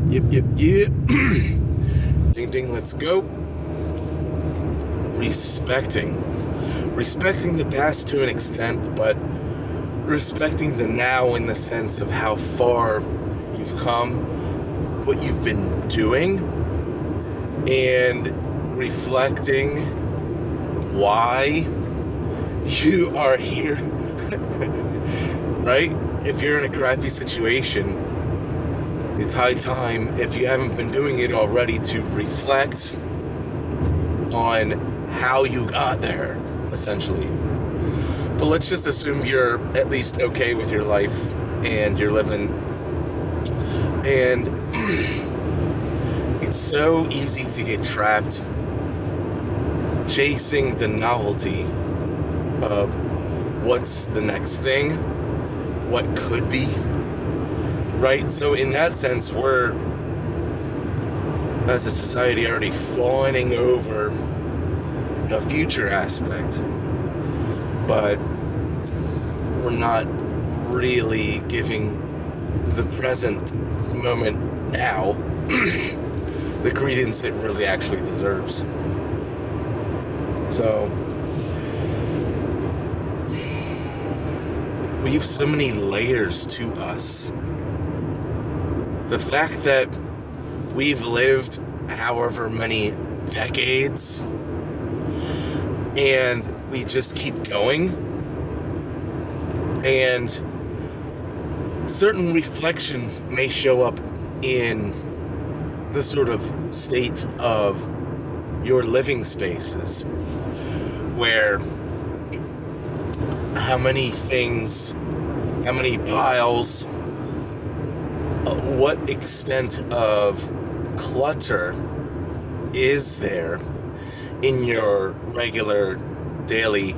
Yep. Ding, ding, let's go. Respecting the past to an extent, but respecting the now in the sense of how far you've come, what you've been doing, and reflecting why you are here, right? If you're in a crappy situation, it's high time, if you haven't been doing it already, to reflect on how you got there, essentially. But let's just assume you're at least okay with your life and you're living. And it's so easy to get trapped chasing the novelty of what's the next thing, what could be. Right, so in that sense, we're, as a society, already fawning over the future aspect, but we're not really giving the present moment now the credence it really actually deserves. So, we have so many layers to us. The fact that we've lived however many decades and we just keep going, and certain reflections may show up in the sort of state of your living spaces, where how many things, how many piles, what extent of clutter is there in your regular daily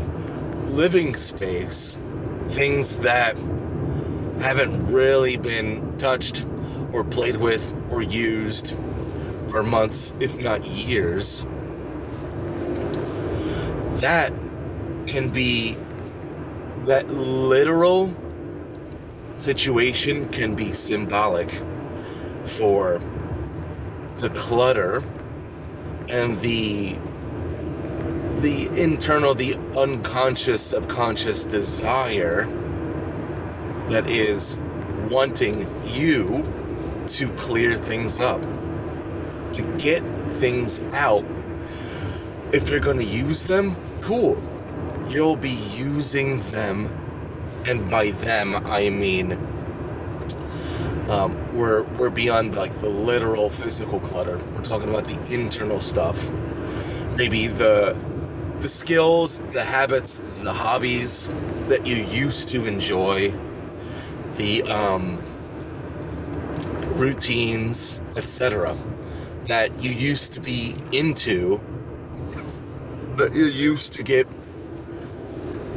living space, things that haven't really been touched or played with or used for months, if not years. That can be, that literal situation can be symbolic for the clutter and the internal, the unconscious, subconscious desire that is wanting you to clear things up, to get things out. If you're going to use them, cool. You'll be using them. And by them, I mean, we're beyond like the literal physical clutter. We're talking about the internal stuff. Maybe the skills, the habits, the hobbies that you used to enjoy, the routines, etc., that you used to be into, that you used to get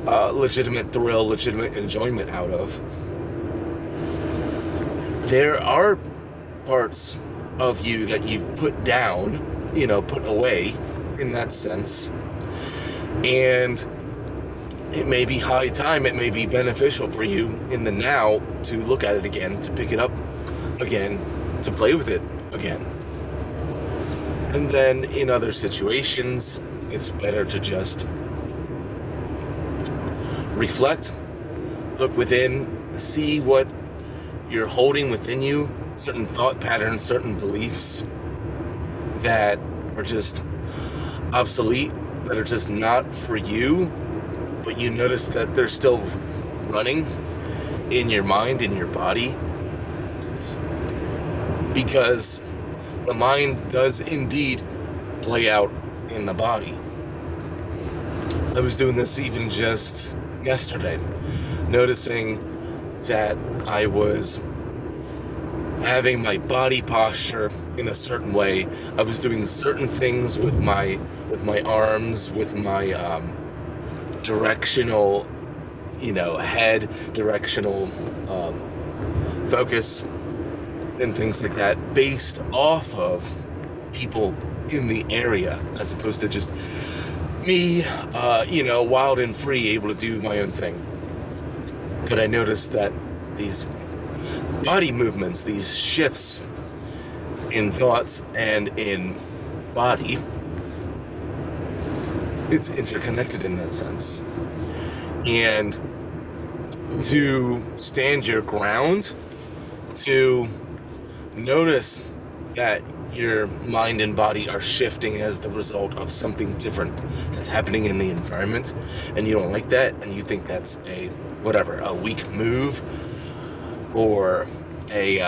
legitimate thrill, legitimate enjoyment out of. There are parts of you that you've put down, put away in that sense. And it may be high time, it may be beneficial for you in the now to look at it again, to pick it up again, to play with it again. And then in other situations, it's better to just reflect, look within, see what you're holding within you, certain thought patterns, certain beliefs that are just obsolete, that are just not for you, but you notice that they're still running in your mind, in your body, because the mind does indeed play out in the body. I was doing this even just yesterday, noticing that I was having my body posture in a certain way. I was doing certain things with my arms, with my directional, head, directional focus, and things like that, based off of people in the area, as opposed to just me, wild and free, able to do my own thing. But I noticed that these body movements, these shifts in thoughts and in body, it's interconnected in that sense. And to stand your ground, to notice that your mind and body are shifting as the result of something different that's happening in the environment, and you don't like that, and you think that's a weak move, or a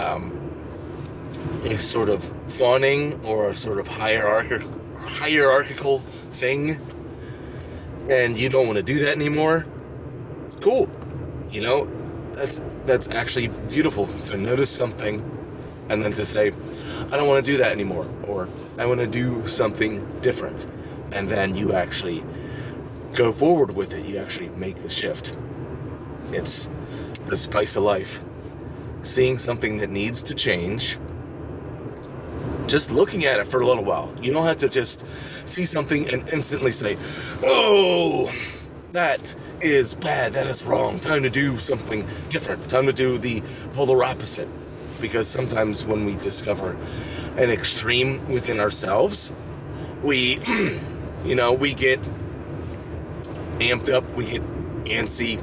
sort of fawning, or a sort of hierarchical thing, and you don't want to do that anymore. Cool. That's actually beautiful, to notice something and then to say, I don't want to do that anymore, or I want to do something different. And then you actually go forward with it. You actually make the shift. It's the spice of life. Seeing something that needs to change, just looking at it for a little while. You don't have to just see something and instantly say, oh, that is bad, that is wrong, time to do something different, time to do the polar opposite. Because sometimes when we discover an extreme within ourselves, we get amped up, we get antsy,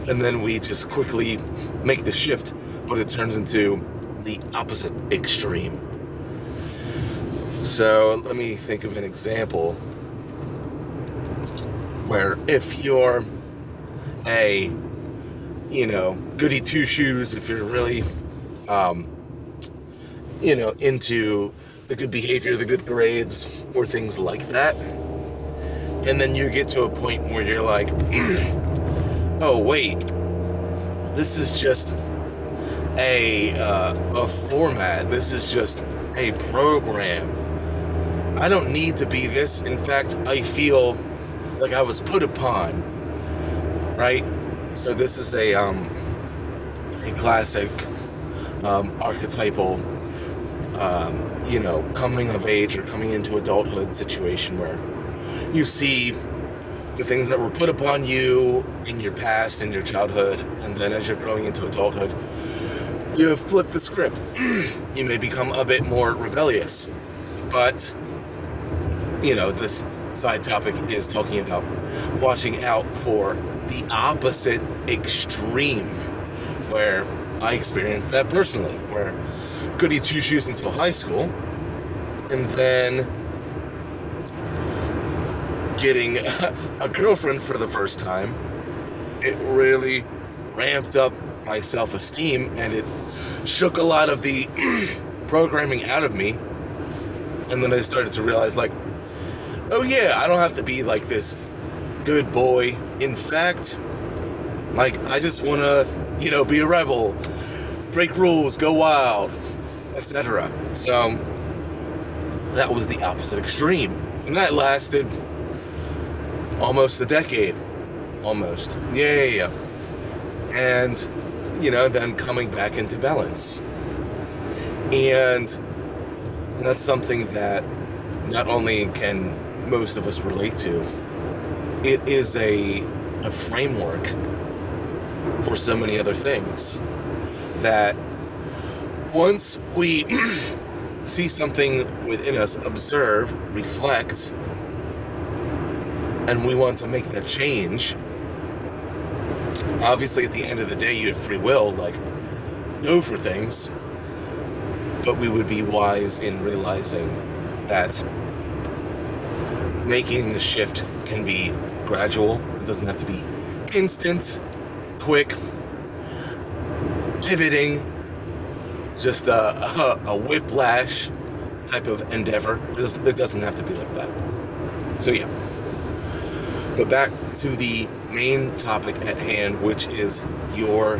and then we just quickly make the shift, but it turns into the opposite extreme. So let me think of an example where if you're a, goody two-shoes, if you're really, into the good behavior, the good grades, or things like that, and then you get to a point where you're like, oh wait, this is just a format, this is just a program. I don't need to be this. In fact, I feel like I was put upon, right? So this is a classic archetypal coming of age or coming into adulthood situation where you see the things that were put upon you in your past, in your childhood, and then as you're growing into adulthood, you flip the script. You may become a bit more rebellious, but this side topic is talking about watching out for the opposite extreme, where I experienced that personally, where goody two-shoes until high school, and then getting a girlfriend for the first time, it really ramped up my self-esteem, and it shook a lot of the programming out of me. And then I started to realize, oh yeah, I don't have to be like this good boy. In fact, I just want to, be a rebel, break rules, go wild, etc. So that was the opposite extreme. And that lasted almost a decade. Almost. Yeah. And, then coming back into balance. And that's something that not only can most of us relate to, it is a framework for so many other things, that once we see something within us, observe, reflect, and we want to make that change, obviously at the end of the day you have free will, go for things, but we would be wise in realizing that making the shift can be gradual. It doesn't have to be instant, quick, pivoting, just a whiplash type of endeavor. It doesn't have to be like that. So yeah. But back to the main topic at hand, which is your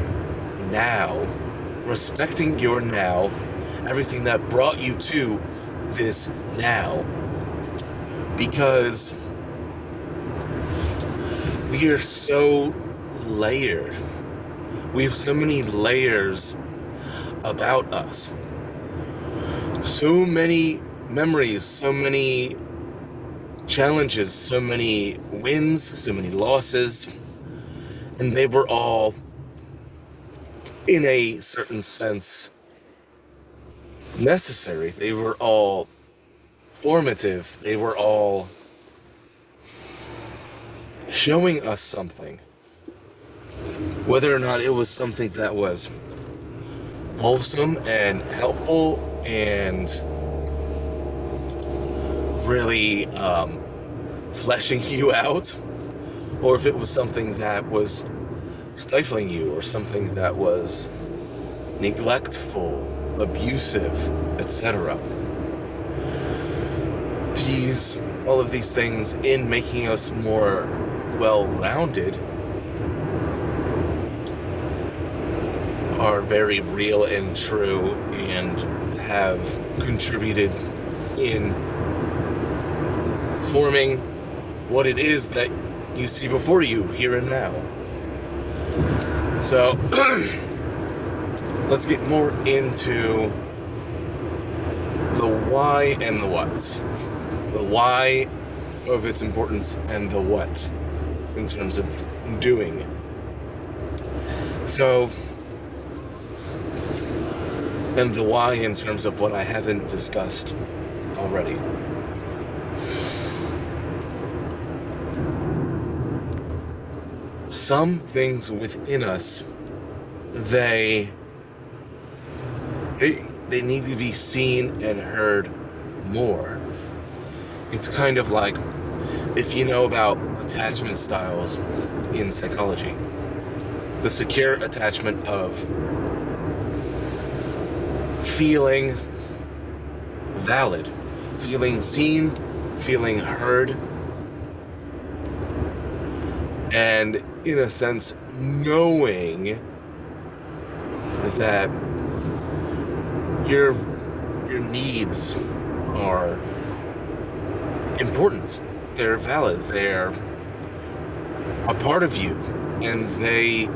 now. Respecting your now, everything that brought you to this now. Because we are so layered. We have so many layers about us. So many memories, so many challenges, so many wins, so many losses. And they were all, in a certain sense, necessary. They were all formative. They were all showing us something. Whether or not it was something that was wholesome and helpful and really fleshing you out, or if it was something that was stifling you, or something that was neglectful, abusive, etc. All of these things, in making us more well-rounded, are very real and true, and have contributed in forming what it is that you see before you here and now. So let's get more into the why and the what. The why of its importance and the what in terms of doing. So, and the why in terms of what I haven't discussed already. Some things within us, they need to be seen and heard more. It's kind of like, if you know about attachment styles in psychology, the secure attachment of feeling valid, feeling seen, feeling heard, and in a sense, knowing that your needs are important, they're valid, they're a part of you, and they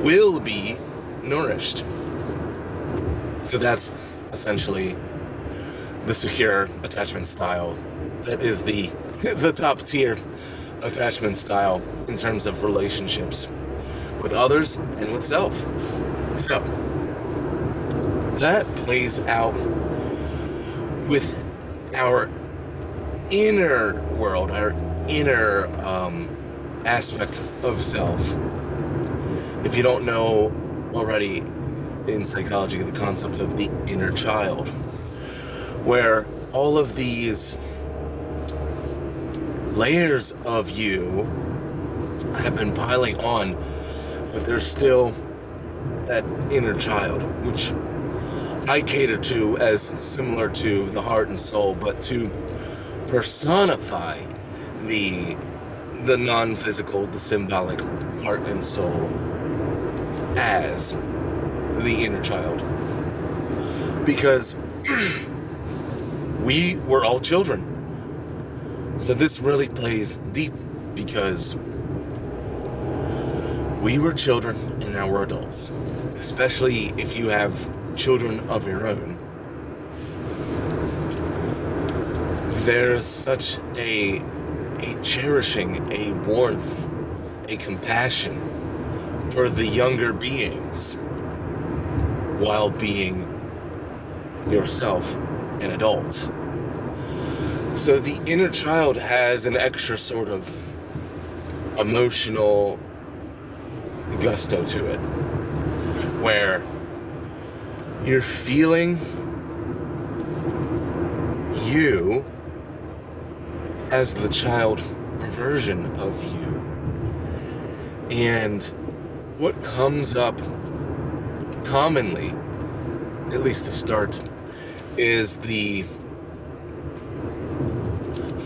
will be nourished. So that's essentially the secure attachment style. That is the top tier attachment style in terms of relationships with others and with self. So that plays out with our inner world, our inner aspect of self. If you don't know already in psychology, the concept of the inner child, where all of these layers of you have been piling on, but there's still that inner child, which I cater to as similar to the heart and soul, but to personify the non-physical, the symbolic heart and soul as the inner child. Because we were all children. So this really plays deep, because we were children and now we're adults. Especially if you have children of your own. There's such a cherishing, a warmth, a compassion for the younger beings while being yourself an adult. So the inner child has an extra sort of emotional gusto to it, where you're feeling you as the child version of you. And what comes up commonly, at least to start, is the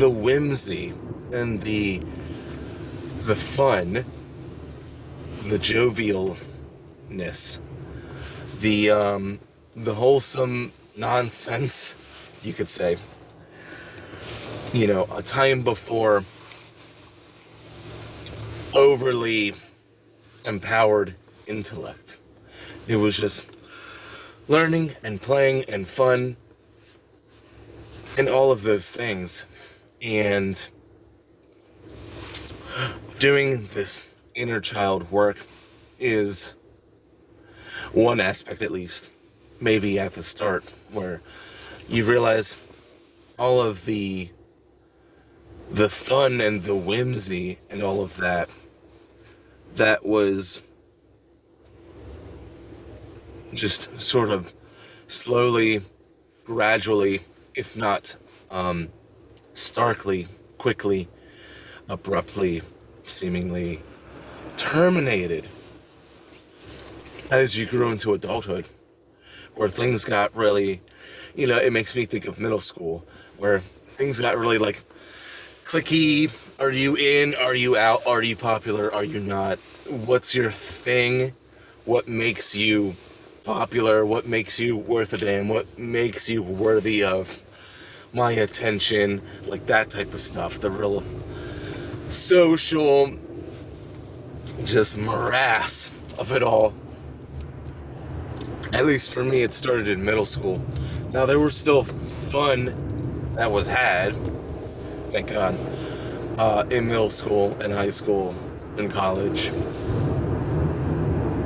whimsy and the fun, the jovialness, the wholesome nonsense, you could say. You know, a time before overly empowered intellect. It was just learning and playing and fun and all of those things. And doing this inner child work is one aspect, at least, maybe at the start, where you realize all of the fun and the whimsy and all of that was just sort of slowly, gradually, if not starkly, quickly, abruptly, seemingly terminated as you grew into adulthood, where things got really, it makes me think of middle school, where things got really like clicky. Are you in? Are you out? Are you popular? Are you not? What's your thing? What makes you popular? What makes you worth a damn? What makes you worthy of my attention? Like that type of stuff. The real social, just morass of it all. At least for me, it started in middle school. Now, there was still fun that was had, thank God, in middle school and high school and college.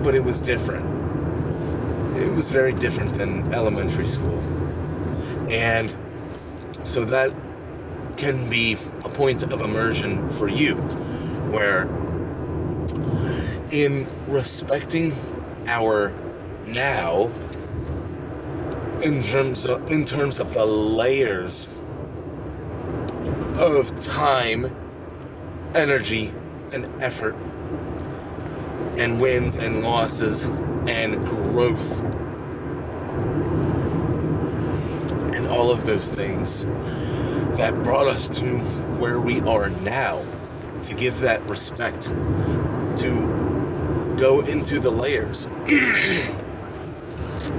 But it was different. It was very different than elementary school. And so that can be a point of immersion for you, where in respecting our now, in terms of the layers of time, energy, and effort, and wins and losses, and growth, and all of those things that brought us to where we are now, to give that respect, to go into the layers,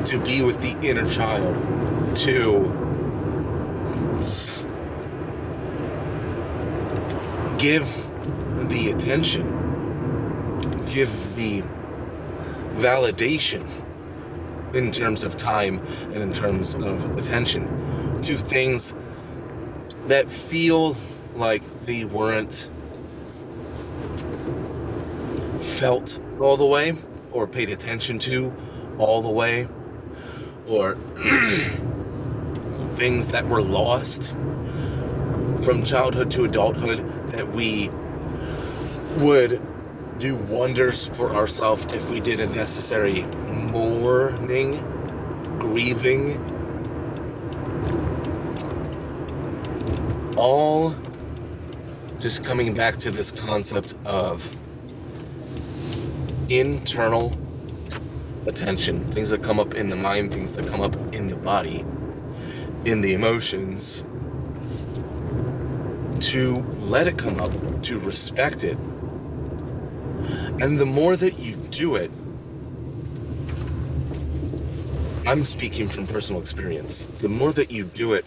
to be with the inner child, to give the attention, give the validation in terms of time and in terms of attention to things that feel like they weren't felt all the way, or paid attention to all the way, or things that were lost from childhood to adulthood that we would do wonders for ourselves if we did a necessary mourning, grieving, all just coming back to this concept of internal attention, things that come up in the mind, things that come up in the body, in the emotions, to let it come up, to respect it. And the more that you do it, I'm speaking from personal experience, the more that you do it,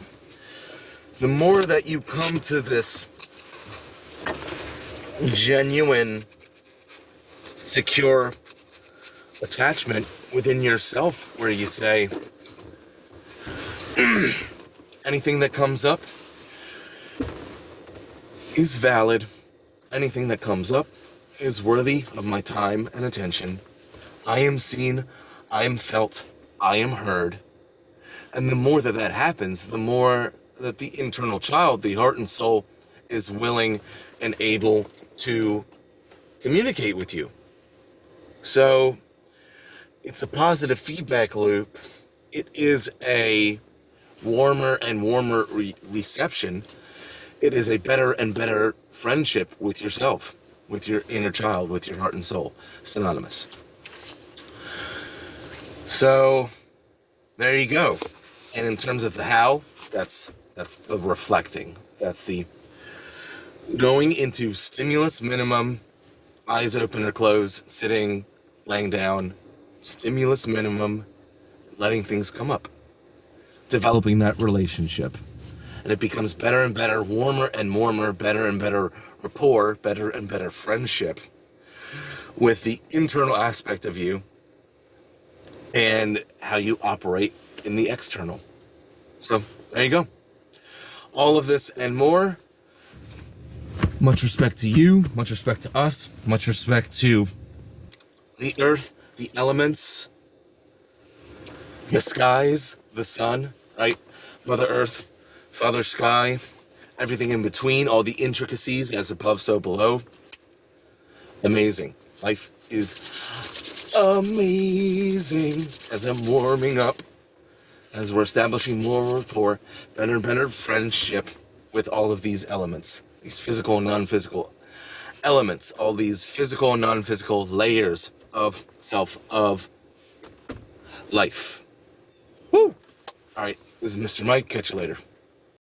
the more that you come to this genuine, secure attachment within yourself, where you say, anything that comes up is valid, anything that comes up is worthy of my time and attention. I am seen, I am felt, I am heard. And the more that that happens, the more that the internal child, the heart and soul, is willing and able to communicate with you. So it's a positive feedback loop. It is a warmer and warmer reception. It is a better and better friendship with yourself, with your inner child, with your heart and soul. Synonymous. So there you go. And in terms of the how, that's the reflecting. That's the going into stimulus minimum, eyes open or closed, sitting, laying down, stimulus minimum, letting things come up, developing that relationship. And it becomes better and better, warmer and warmer, better and better rapport, better and better friendship with the internal aspect of you and how you operate in the external. So there you go. All of this and more. Much respect to you, much respect to us, much respect to the earth, the elements, The skies, the sun, right? Mother Earth, Father Sky, everything in between, all the intricacies, as above, so below. Amazing. Life is amazing. As I'm warming up, as we're establishing more rapport, better and better friendship with all of these elements, these physical and non-physical elements, all these physical and non-physical layers of self, of life. Woo! All right, this is Mr. Mike. Catch you later.